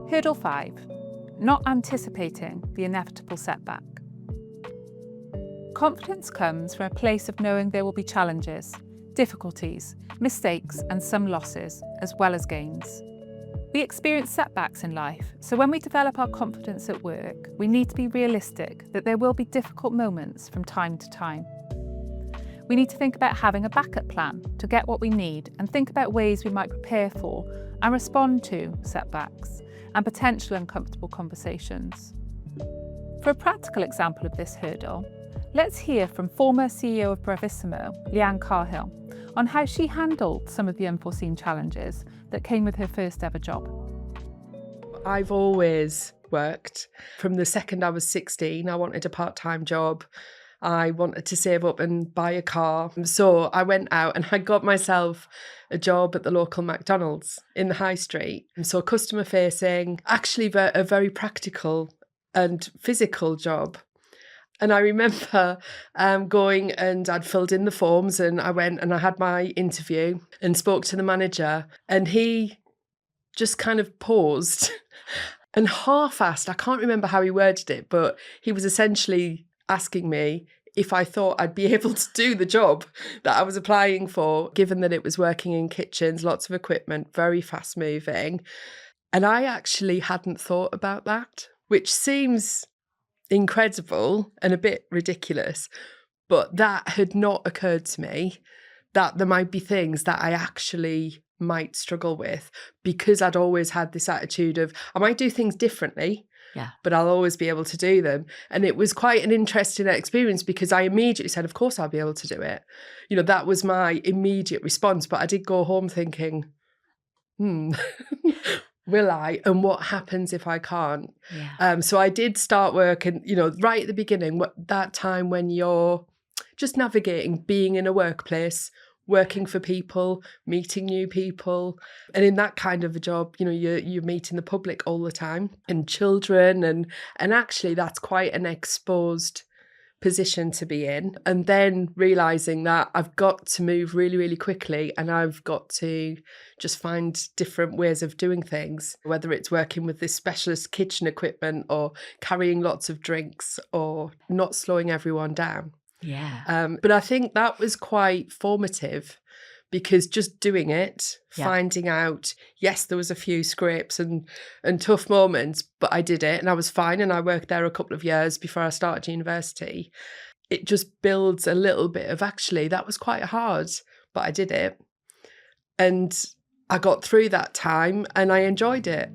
Hurdle 5. Not anticipating the inevitable setback. Confidence comes from a place of knowing there will be challenges, difficulties, mistakes, and some losses, as well as gains. We experience setbacks in life, so when we develop our confidence at work, we need to be realistic that there will be difficult moments from time to time. We need to think about having a backup plan to get what we need and think about ways we might prepare for and respond to setbacks and potential uncomfortable conversations. For a practical example of this hurdle, let's hear from former CEO of Bravissimo, Leanne Cahill, on how she handled some of the unforeseen challenges that came with her first ever job. I've always worked. From the second I was 16, I wanted a part-time job. I wanted to save up and buy a car. So I went out and I got myself a job at the local McDonald's in the high street. So customer facing, actually a very practical and physical job. And I remember going and I'd filled in the forms and I went and I had my interview and spoke to the manager, and he just kind of paused and half-assed, I can't remember how he worded it, but he was essentially asking me if I thought I'd be able to do the job that I was applying for, given that it was working in kitchens, lots of equipment, very fast moving. And I actually hadn't thought about that, which seems incredible and a bit ridiculous, but that had not occurred to me, that there might be things that I actually might struggle with, because I'd always had this attitude of I might do things differently, but I'll always be able to do them. And it was quite an interesting experience because I immediately said, of course I'll be able to do it. You know, that was my immediate response. But I did go home thinking, will I? And what happens if I can't? So I did start work, and, you know, right at the beginning, that time when you're just navigating, being in a workplace, working for people, meeting new people. And in that kind of a job, you know, you're meeting the public all the time and children. And actually that's quite an exposed position to be in. And then realising that I've got to move really, really quickly, and I've got to just find different ways of doing things, whether it's working with this specialist kitchen equipment or carrying lots of drinks or not slowing everyone down. But I think that was quite formative, because just doing it, finding out, yes, there was a few scrapes and tough moments, but I did it and I was fine. And I worked there a couple of years before I started university. It just builds a little bit of, actually, that was quite hard, but I did it. And I got through that time and I enjoyed it.